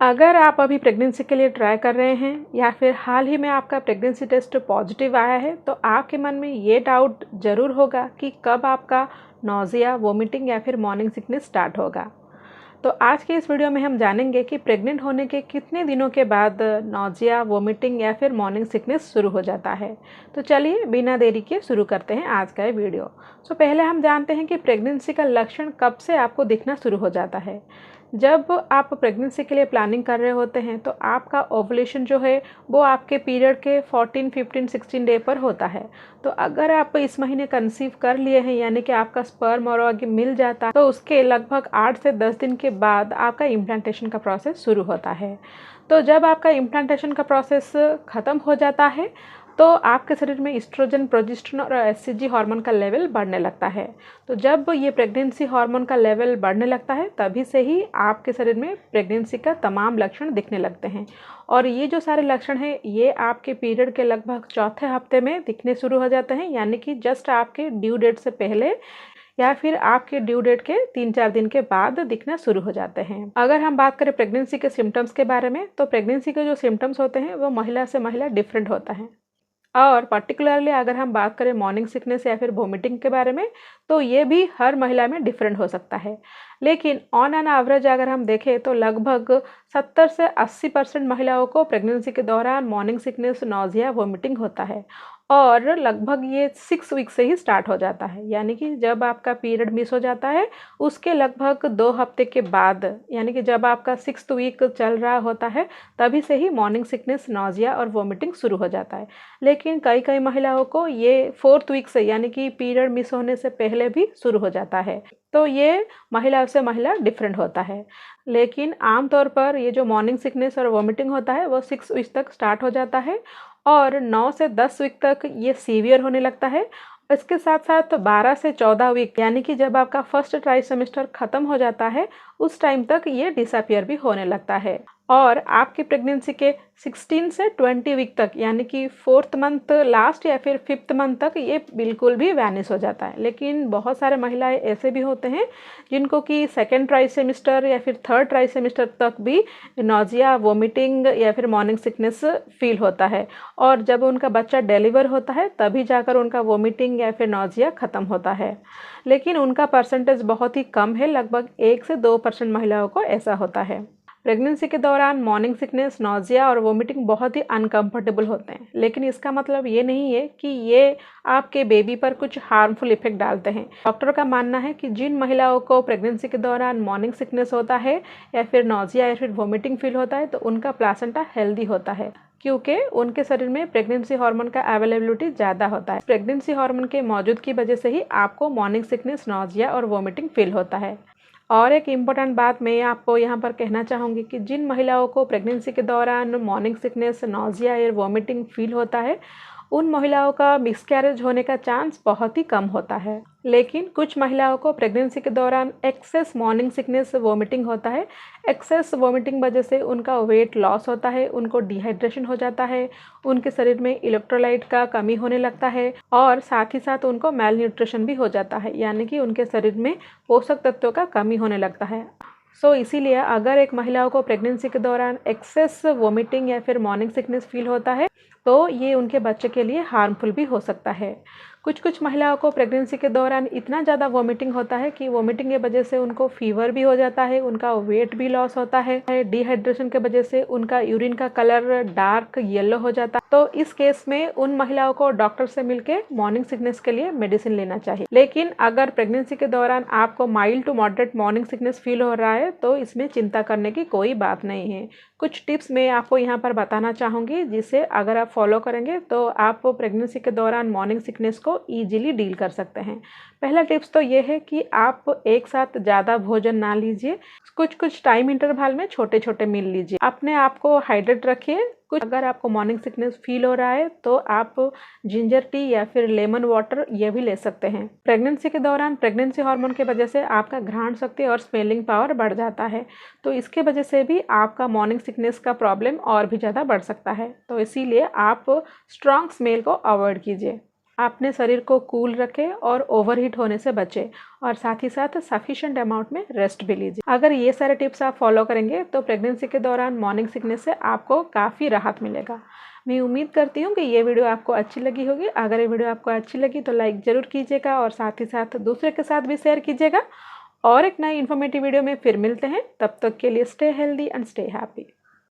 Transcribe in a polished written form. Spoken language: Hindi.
अगर आप अभी प्रेगनेंसी के लिए ट्राई कर रहे हैं या फिर हाल ही में आपका प्रेगनेंसी टेस्ट पॉजिटिव आया है, तो आपके मन में ये डाउट ज़रूर होगा कि कब आपका नौजिया, वोमिटिंग या फिर मॉर्निंग सिकनेस स्टार्ट होगा। तो आज के इस वीडियो में हम जानेंगे कि प्रेग्नेंट होने के कितने दिनों के बाद नौजिया, वोमिटिंग या फिर मॉर्निंग सिकनेस शुरू हो जाता है। तो चलिए बिना देरी के शुरू करते हैं आज का ये वीडियो। पहले हम जानते हैं कि प्रेगनेंसी का लक्षण कब से आपको दिखना शुरू हो जाता है। जब आप प्रेगनेंसी के लिए प्लानिंग कर रहे होते हैं तो आपका ओवुलेशन जो है वो आपके पीरियड के 14, 15, 16 डे पर होता है। तो अगर आप इस महीने कंसीव कर लिए हैं, यानी कि आपका स्पर्म और एग मिल जाता है, तो उसके लगभग 8 से 10 दिन के बाद आपका इम्प्लांटेशन का प्रोसेस शुरू होता है। तो जब आपका इम्प्लांटेशन का प्रोसेस ख़त्म हो जाता है तो आपके शरीर में एस्ट्रोजन, प्रोजेस्टेरोन और एचसीजी हार्मोन का लेवल बढ़ने लगता है। तो जब ये प्रेगनेंसी हार्मोन का लेवल बढ़ने लगता है तभी से ही आपके शरीर में प्रेगनेंसी का तमाम लक्षण दिखने लगते हैं। और ये जो सारे लक्षण हैं ये आपके पीरियड के लगभग चौथे हफ्ते में दिखने शुरू हो जाते हैं, यानी कि जस्ट आपके ड्यू डेट से पहले या फिर आपके ड्यू डेट के 3-4 दिन के बाद दिखना शुरू हो जाते हैं। अगर हम बात करें प्रेगनेंसी के सिम्टम्स के बारे में, तो प्रेगनेंसी के जो सिम्टम्स होते हैं वो महिला से महिला डिफरेंट होता है। और पर्टिकुलरली अगर हम बात करें मॉर्निंग सिकनेस या फिर वोमिटिंग के बारे में, तो ये भी हर महिला में डिफरेंट हो सकता है। लेकिन ऑन एन एवरेज अगर हम देखें तो लगभग 70 से 80% महिलाओं को प्रेगनेंसी के दौरान मॉर्निंग सिकनेस, नौजिया, वोमिटिंग होता है। और लगभग ये 6 वीक से ही स्टार्ट हो जाता है, यानी कि जब आपका पीरियड मिस हो जाता है उसके लगभग 2 हफ्ते के बाद, यानी कि जब आपका 6th वीक चल रहा होता है तभी से ही मॉर्निंग सिकनेस, नौजिया और वोमिटिंग शुरू हो जाता है। लेकिन कई कई महिलाओं को ये 4th वीक से, यानी कि पीरियड मिस होने से पहले भी शुरू हो जाता है। तो ये महिला से महिला डिफरेंट होता है। लेकिन आमतौर पर ये जो मॉर्निंग सिकनेस और वोमिटिंग होता है वो 6 वीक तक स्टार्ट हो जाता है और 9 से 10 वीक तक ये सीवियर होने लगता है। इसके साथ साथ 12 से 14 वीक, यानी कि जब आपका फर्स्ट ट्राई सेमेस्टर ख़त्म हो जाता है उस टाइम तक ये डिसअपियर भी होने लगता है। और आपकी प्रेगनेंसी के 16 से 20 वीक तक, यानी कि 4th मंथ लास्ट या फिर 5th मंथ तक ये बिल्कुल भी वैनिश हो जाता है। लेकिन बहुत सारे महिलाएं ऐसे भी होते हैं जिनको कि 2nd ट्राई सेमेस्टर या फिर 3rd ट्राई सेमेस्टर तक भी नौजिया, वोमिटिंग या फिर मॉर्निंग सिकनेस फील होता है। और जब उनका बच्चा डिलीवर होता है तभी जाकर उनका वोमिटिंग या फिर नौजिया ख़त्म होता है। लेकिन उनका परसेंटेज बहुत ही कम है, लगभग 1 से 2% महिलाओं को ऐसा होता है। प्रेगनेंसी के दौरान मॉर्निंग सिकनेस, नौजिया और वोमिटिंग बहुत ही अनकंफर्टेबल होते हैं, लेकिन इसका मतलब ये नहीं है कि ये आपके बेबी पर कुछ हार्मफुल इफेक्ट डालते हैं। डॉक्टर का मानना है कि जिन महिलाओं को प्रेगनेंसी के दौरान मॉर्निंग सिकनेस होता है या फिर नौजिया या फिर वोमिटिंग फील होता है तो उनका प्लासेंटा हेल्दी होता है, क्योंकि उनके शरीर में प्रेगनेंसी हार्मोन का अवेलेबिलिटी ज़्यादा होता है। प्रेगनेंसी हार्मोन के मौजूदगी वजह से ही आपको मॉर्निंग सिकनेस, नौजिया और वोमिटिंग फील होता है। और एक इम्पॉर्टेंट बात मैं आपको यहाँ पर कहना चाहूँगी कि जिन महिलाओं को प्रेगनेंसी के दौरान मॉर्निंग सिकनेस, नौजिया या वोमिटिंग फील होता है उन महिलाओं का मिसकैरेज होने का चांस बहुत ही कम होता है। लेकिन कुछ महिलाओं को प्रेगनेंसी के दौरान एक्सेस मॉर्निंग सिकनेस, वोमिटिंग होता है। एक्सेस वोमिटिंग वजह से उनका वेट लॉस होता है, उनको डिहाइड्रेशन हो जाता है, उनके शरीर में इलेक्ट्रोलाइट का कमी होने लगता है और साथ ही साथ उनको मेल न्यूट्रिशन भी हो जाता है, यानी कि उनके शरीर में पोषक तत्वों का कमी होने लगता है। इसीलिए अगर एक महिलाओं को प्रेगनेंसी के दौरान एक्सेस वोमिटिंग या फिर मॉर्निंग सिकनेस फील होता है तो ये उनके बच्चे के लिए हार्मफुल भी हो सकता है। कुछ महिलाओं को प्रेगनेंसी के दौरान इतना ज़्यादा वोमिटिंग होता है कि वोमिटिंग की वजह से उनको फीवर भी हो जाता है, उनका वेट भी लॉस होता है, डिहाइड्रेशन की वजह से उनका यूरिन का कलर डार्क येलो हो जाता है। तो इस केस में उन महिलाओं को डॉक्टर से मिलकर मॉर्निंग सिकनेस के लिए मेडिसिन लेना चाहिए। लेकिन अगर प्रेगनेंसी के दौरान आपको mild to moderate morning sickness feel हो रहा है तो इसमें चिंता करने की कोई बात नहीं है। कुछ टिप्स मैं आपको यहाँ पर बताना चाहूँगी जिसे अगर आप फॉलो करेंगे तो आप प्रेगनेंसी के दौरान मॉर्निंग सिकनेस को ईजिली डील कर सकते हैं। पहला टिप्स तो ये है कि आप एक साथ ज़्यादा भोजन ना लीजिए, कुछ टाइम इंटरवल में छोटे छोटे मील लीजिए। अपने आप को हाइड्रेट रखिए। अगर आपको मॉर्निंग सिकनेस फील हो रहा है तो आप जिंजर टी या फिर लेमन वाटर ये भी ले सकते हैं। प्रेगनेंसी के दौरान प्रेगनेंसी हार्मोन की वजह से आपका घ्राण शक्ति और स्मेलिंग पावर बढ़ जाता है, तो इसके वजह से भी आपका मॉर्निंग सिकनेस का प्रॉब्लम और भी ज़्यादा बढ़ सकता है। तो इसीलिए आप स्ट्रॉन्ग स्मेल को अवॉइड कीजिए। अपने शरीर को कूल रखें और ओवरहीट होने से बचें और साथ ही साथ सफिशिएंट अमाउंट में रेस्ट भी लीजिए। अगर ये सारे टिप्स आप फॉलो करेंगे तो प्रेगनेंसी के दौरान मॉर्निंग सिकनेस से आपको काफ़ी राहत मिलेगा। मैं उम्मीद करती हूँ कि ये वीडियो आपको अच्छी लगी होगी। अगर ये वीडियो आपको अच्छी लगी तो लाइक ज़रूर कीजिएगा और साथ ही साथ दूसरे के साथ भी शेयर कीजिएगा। और एक नई इन्फॉर्मेटिव वीडियो में फिर मिलते हैं। तब तक के लिए stay healthy and stay happy.